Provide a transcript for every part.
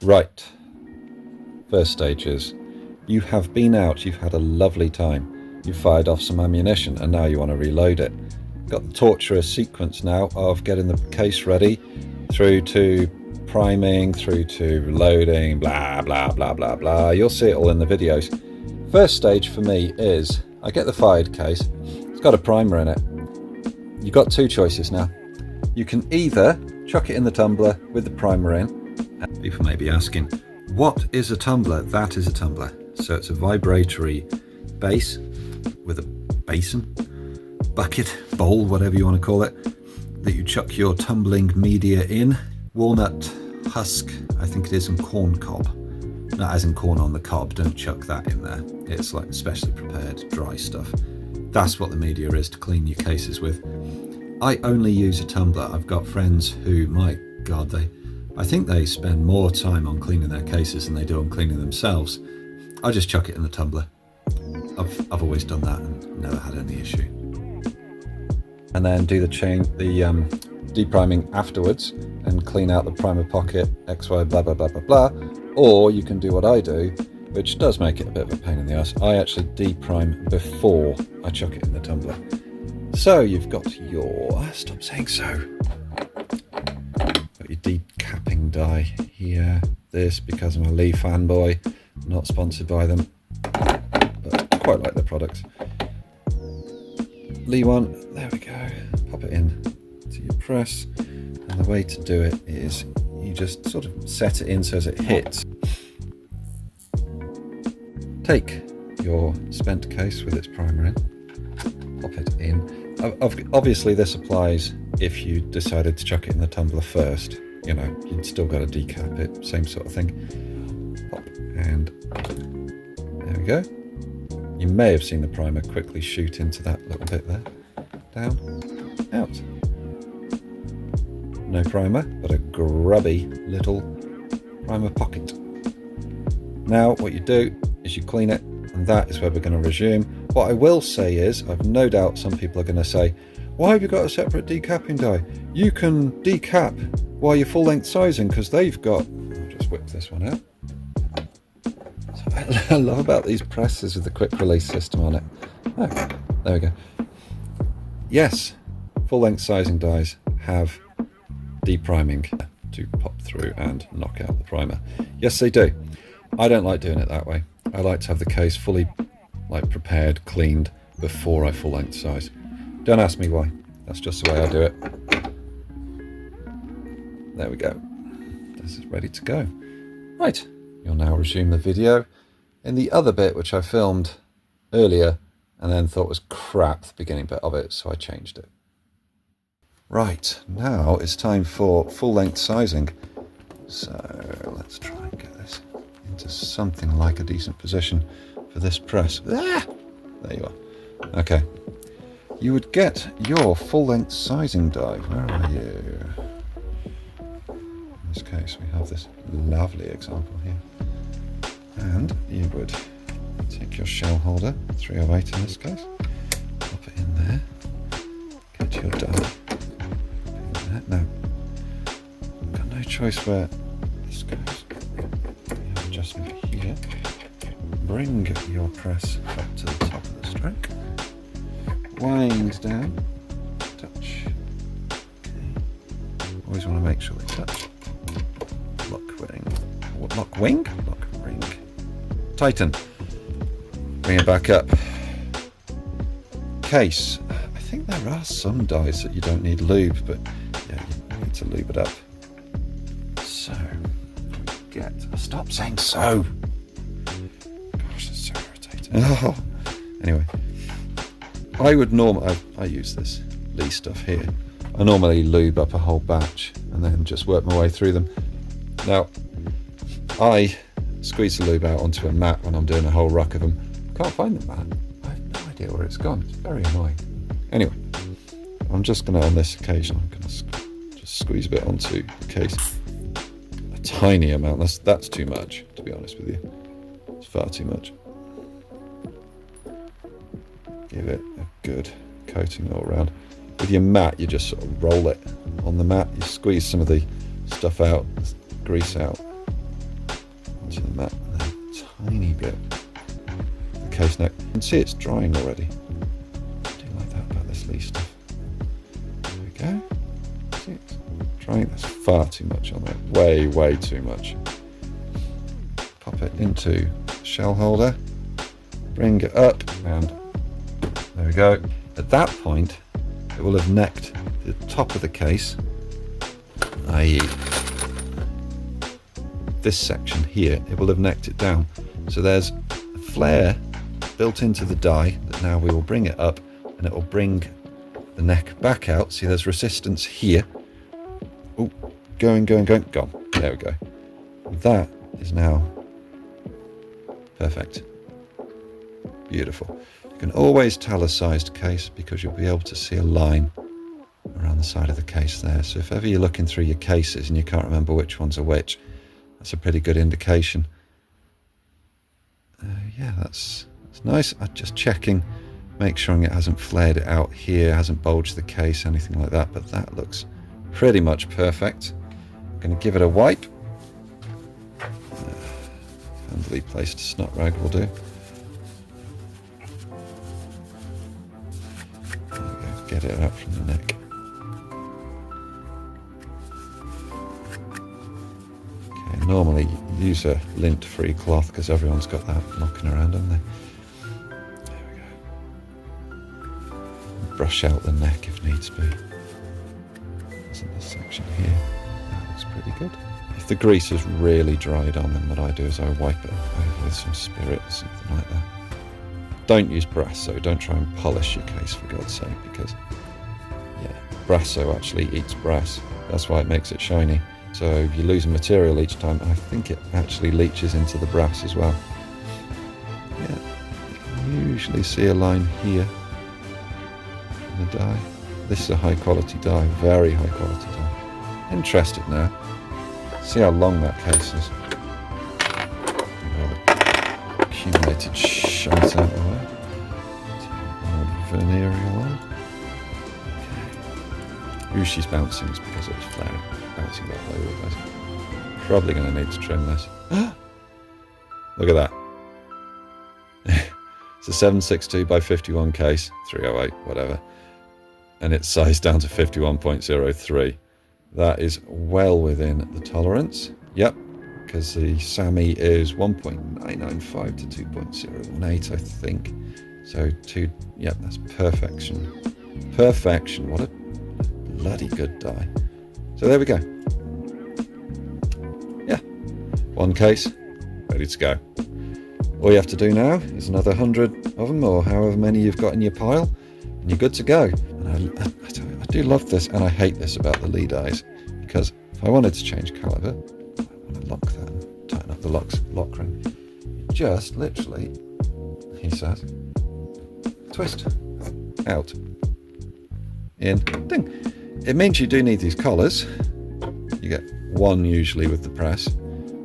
Right. First stage is, you have been out, you've had a lovely time, you've fired off some ammunition, and now you want to reload it. Got the torturous sequence now of getting the case ready, through to priming, through to reloading, blah, blah, blah, blah, blah. You'll see it all in the videos. First stage for me is, I get the fired case, it's got a primer in it. You've got two choices now. You can either chuck it in the tumbler with the primer in, and people may be asking, what is a tumbler? That is a tumbler. So it's a vibratory base with a basin, bucket, bowl, whatever you want to call it, that you chuck your tumbling media in. Walnut husk, I think it is, and corn cob. Not as in corn on the cob, don't chuck that in there. It's like specially prepared dry stuff. That's what the media is to clean your cases with. I only use a tumbler. I've got friends who, my God, I think they spend more time on cleaning their cases than they do on cleaning themselves. I just chuck it in the tumbler. I've always done that and never had any issue. And then do the depriming afterwards and clean out the primer pocket, XY, blah, blah, blah, blah, blah. Or you can do what I do, which does make it a bit of a pain in the ass. I actually deprime before I chuck it in the tumbler. So you've got your, stop saying so. Got your decapping die here. This, because I'm a Lee fanboy, not sponsored by them, but I quite like their products. Lee one, there we go. Pop it in to your press. And the way to do it is you just sort of set it in so as it hits. Take your spent case with its primer in, pop it in. Obviously this applies if you decided to chuck it in the tumbler first. You know, you'd still got to decap it, same sort of thing. Pop, and there we go. You may have seen the primer quickly shoot into that little bit there. Down, out. No primer, but a grubby little primer pocket. Now what you do is you clean it, and that is where we're going to resume. What I will say is, I've no doubt some people are going to say, why have you got a separate decapping die? You can decap while you're full length sizing, because they've got, I'll just whip this one out. So I love about these presses with the quick release system on it. Oh, there we go. Yes, full length sizing dies have depriming to pop through and knock out the primer. Yes, they do. I don't like doing it that way. I like to have the case fully prepared, cleaned before I full length size. Don't ask me why. That's just the way I do it. There we go. This is ready to go. Right, you'll now resume the video in the other bit which I filmed earlier and then thought was crap, the beginning bit of it, so I changed it. Right, now it's time for full length sizing. So let's try and get this into something like a decent position for this press. Ah! There you are. Okay. You would get your full length sizing die. Where are you? In this case, we have this lovely example here. And you would take your shell holder, 308 in this case, pop it in there, get your die. Now, I've got no choice where this goes. You have adjustment here. Bring your press up to the top of the stroke. Wind down. Touch. Okay. Always want to make sure they touch. Lock wing. Lock wing? Lock ring. Tighten. Bring it back up. Case. I think there are some dies that you don't need lube, but yeah, you need to lube it up. So, stop saying so. Gosh, it's so irritating. Oh. Anyway, I would I use this Lee stuff here. I normally lube up a whole batch and then just work my way through them. Now, I squeeze the lube out onto a mat when I'm doing a whole ruck of them. Can't find the mat. I have no idea where it's gone. It's very annoying. Anyway, I'm just going to, on this occasion, I'm going to just squeeze a bit onto the case. A tiny amount. That's too much, to be honest with you. It's far too much. Give it a good coating all around. With your mat, you just sort of roll it on the mat. You squeeze some of the stuff out, grease out. to the mat and then a tiny bit. The case neck. You can see it's drying already. I do like that about this Lee stuff. There we go. See, it's drying. That's far too much on there. Way, way too much. Pop it into the shell holder. Bring it up, and there we go. At that point, it will have necked the top of the case, i.e. this section here. It will have necked it down. So there's a flare built into the die that now we will bring it up, and it will bring the neck back out. See, there's resistance here. Oh, going, gone. There we go. That is now perfect. Beautiful. You can always tell a sized case because you'll be able to see a line around the side of the case there. So if ever you're looking through your cases and you can't remember which ones are which, that's a pretty good indication. Yeah, that's nice. I'm just checking, make sure it hasn't flared it out here, hasn't bulged the case, anything like that, but that looks pretty much perfect. I'm going to give it a wipe. Handily placed snot rag will do. There we go, get it out from the neck. Okay, normally use a lint-free cloth because everyone's got that knocking around, haven't they? There we go. Brush out the neck if needs be. That's in this section here. That looks pretty good. If the grease has really dried on, then what I do is I wipe it over with some spirit or something like that. Don't use Brasso. Don't try and polish your case, for God's sake, because, yeah, Brasso actually eats brass. That's why it makes it shiny. So if you're losing material each time, I think it actually leaches into the brass as well. Yeah, you can usually see a line here in the die. This is a high quality die, very high quality die. Interested now. See how long that case is. All the accumulated shite out of the way. Venereal on. Okay. Ooh, she's bouncing is because it was flaring. Bouncing back over the place. Probably going to need to trim this. Look at that. It's a 762 by 51 case, 308, whatever. And it's sized down to 51.03. That is well within the tolerance. Yep, because the SAMI is 1.995 to 2.018, I think. So yep, that's perfection. Perfection, what a bloody good die. So there we go. Yeah, one case, ready to go. All you have to do now is another 100 of them, or however many you've got in your pile, and you're good to go. And I do love this, and I hate this about the lead eyes, because if I wanted to change caliber, I want to lock that and tighten up the lock ring. Just literally, he says, twist, out, in, ding. It means you do need these collars. You get one usually with the press,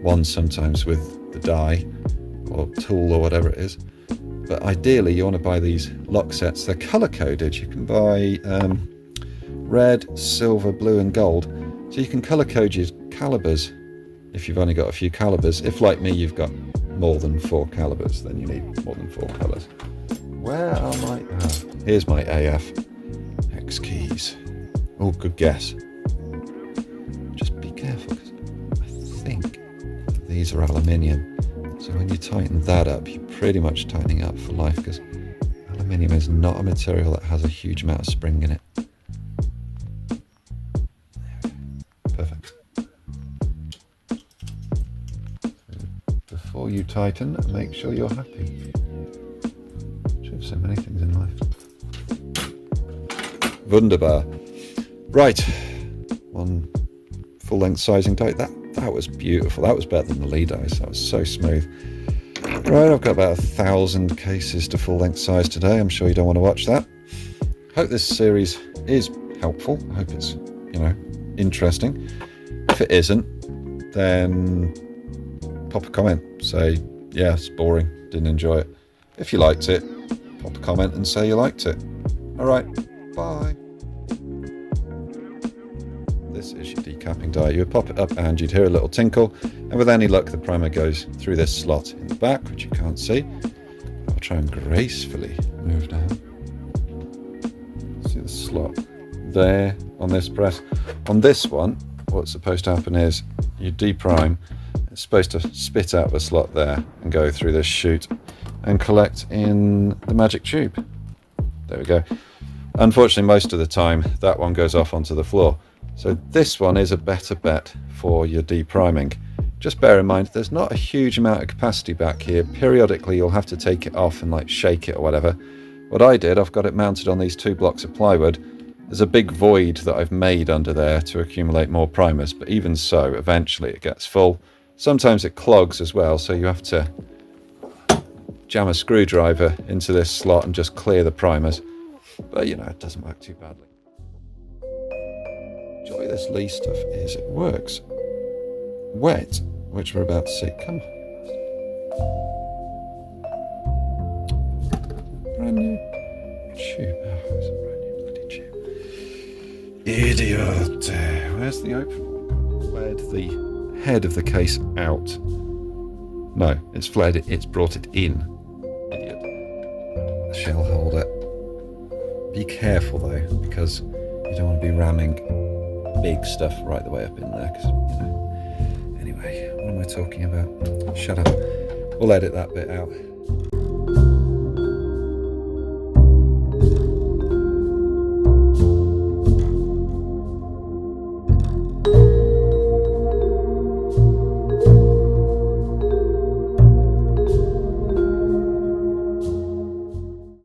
one sometimes with the die or tool or whatever it is. But ideally you want to buy these lock sets. They're color coded. You can buy red, silver, blue and gold. So you can color code your calibers if you've only got a few calibers. If like me you've got more than 4 calibers, then you need more than 4 colors. Where are my... here's my AF hex keys. Oh, good guess. Just be careful, because I think these are aluminium. So when you tighten that up, you're pretty much tightening up for life, because aluminium is not a material that has a huge amount of spring in it. Perfect. So before you tighten, make sure you're happy. Should have so many things in life. Wunderbar. Right, one full-length sizing die. That was beautiful. That was better than the lead eyes. That was so smooth. Right, I've got about 1,000 cases to full-length size today. I'm sure you don't want to watch that. Hope this series is helpful. I hope it's, interesting. If it isn't, then pop a comment. Say, yeah, it's boring. Didn't enjoy it. If you liked it, pop a comment and say you liked it. All right, bye. This is your decapping die. You would pop it up and you'd hear a little tinkle, and with any luck the primer goes through this slot in the back, which you can't see. I'll try and gracefully move down. See the slot there on this press. On this one, what's supposed to happen is you deprime. It's supposed to spit out the slot there and go through this chute and collect in the magic tube. There we go. Unfortunately, most of the time that one goes off onto the floor. So this one is a better bet for your depriming. Just bear in mind, there's not a huge amount of capacity back here. Periodically, you'll have to take it off and like shake it or whatever. What I did, I've got it mounted on these 2 blocks of plywood. There's a big void that I've made under there to accumulate more primers, but even so, eventually it gets full. Sometimes it clogs as well, so you have to jam a screwdriver into this slot and just clear the primers. But you know, it doesn't work too badly. The joy of this Lee stuff is it works wet, which we're about to see. Come on. Brand new tube. Oh, it's a brand new bloody tube. Idiot. Where's the open one? Flared the head of the case out. No, it's flared it, it's brought it in. Idiot. Shell holder. Be careful though, because you don't want to be ramming big stuff right the way up in there, because, you know. Anyway, what am I talking about? Shut up. We'll edit that bit out.